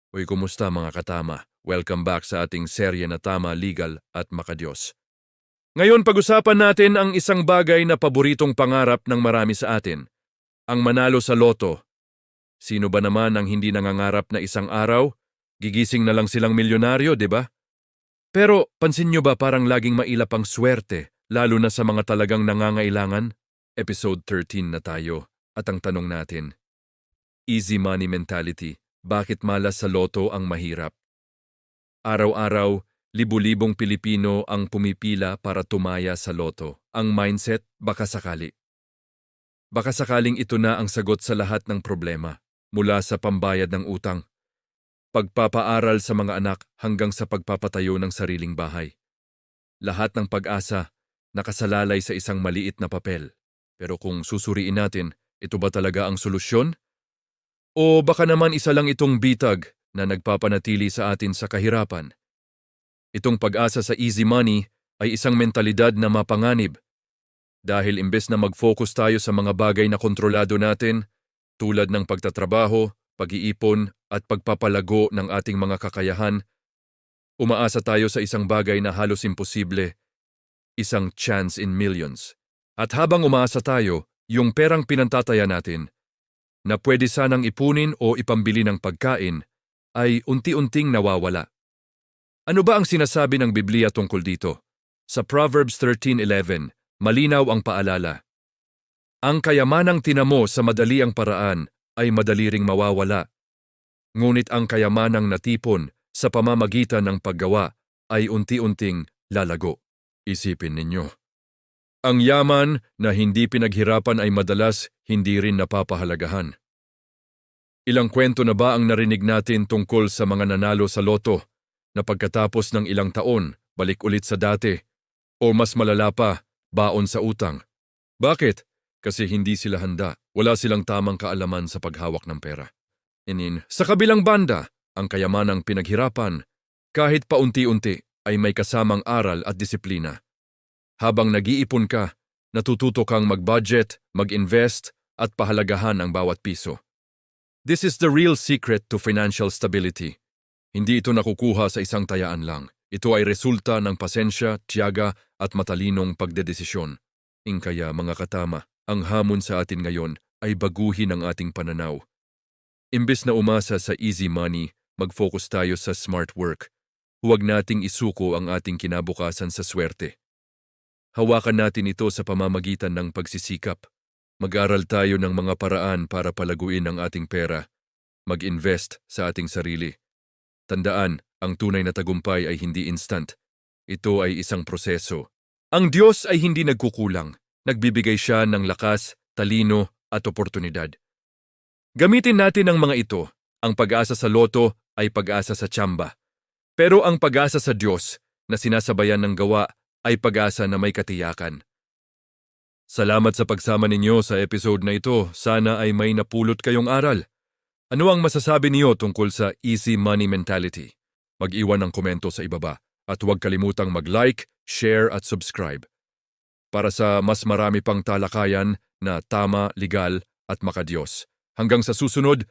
Uy, kumusta mga katama? Welcome back sa ating serye na Tama, Legal at Makadiyos. Ngayon pag-usapan natin ang isang bagay na paboritong pangarap ng marami sa atin, ang manalo sa loto. Sino ba naman ang hindi nangangarap na isang araw, gigising na lang silang milyonaryo, di ba? Pero pansin nyo ba parang laging mailap ang swerte, lalo na sa mga talagang nangangailangan? Episode 13 na tayo at ang tanong natin, easy money mentality. Bakit malas sa loto ang mahirap? Araw-araw, libu-libong Pilipino ang pumipila para tumaya sa loto. Ang mindset, baka sakali. Baka sakaling ito na ang sagot sa lahat ng problema, mula sa pambayad ng utang, pagpapaaral sa mga anak hanggang sa pagpapatayo ng sariling bahay. Lahat ng pag-asa nakasalalay sa isang maliit na papel. Pero kung susuriin natin, ito ba talaga ang solusyon? O baka naman isa lang itong bitag na nagpapanatili sa atin sa kahirapan. Itong pag-asa sa easy money ay isang mentalidad na mapanganib. Dahil imbes na mag-focus tayo sa mga bagay na kontrolado natin, tulad ng pagtatrabaho, pag-iipon at pagpapalago ng ating mga kakayahan, umaasa tayo sa isang bagay na halos imposible, isang chance in millions. At habang umaasa tayo, yung perang pinantataya natin, na pwede sanang ipunin o ipambili ng pagkain, ay unti-unting nawawala. Ano ba ang sinasabi ng Biblia tungkol dito? Sa Proverbs 13:11, malinaw ang paalala. Ang kayamanang tinamo sa madali ang paraan ay madali ring mawawala. Ngunit ang kayamanang natipon sa pamamagitan ng paggawa ay unti-unting lalago. Isipin ninyo. Ang yaman na hindi pinaghirapan ay madalas hindi rin napapahalagahan. Ilang kwento na ba ang narinig natin tungkol sa mga nanalo sa loto na pagkatapos ng ilang taon, balik ulit sa dati, o mas malala pa, baon sa utang? Bakit? Kasi hindi sila handa, wala silang tamang kaalaman sa paghawak ng pera. Sa kabilang banda, ang kayamanang pinaghirapan, kahit paunti-unti ay may kasamang aral at disiplina. Habang nag-iipon ka, natututo kang mag-budget, mag-invest at pahalagahan ang bawat piso. This is the real secret to financial stability. Hindi ito nakukuha sa isang tayaan lang. Ito ay resulta ng pasensya, tiyaga at matalinong pagdedesisyon. Kaya mga katama, ang hamon sa atin ngayon ay baguhin ang ating pananaw. Imbes na umasa sa easy money, mag-focus tayo sa smart work. Huwag nating isuko ang ating kinabukasan sa swerte. Hawakan natin ito sa pamamagitan ng pagsisikap. Mag-aral tayo ng mga paraan para palaguin ang ating pera. Mag-invest sa ating sarili. Tandaan, ang tunay na tagumpay ay hindi instant. Ito ay isang proseso. Ang Diyos ay hindi nagkukulang. Nagbibigay siya ng lakas, talino at oportunidad. Gamitin natin ang mga ito. Ang pag-asa sa loto ay pag-asa sa tsamba. Pero ang pag-asa sa Diyos na sinasabayan ng gawa ay pag-asa na may katiyakan. Salamat sa pagsama ninyo sa episode na ito. Sana ay may napulot kayong aral. Ano ang masasabi niyo tungkol sa easy money mentality? Mag-iwan ng komento sa ibaba at huwag kalimutang mag-like, share at subscribe. Para sa mas marami pang talakayan na tama, legal at makadiyos. Hanggang sa susunod,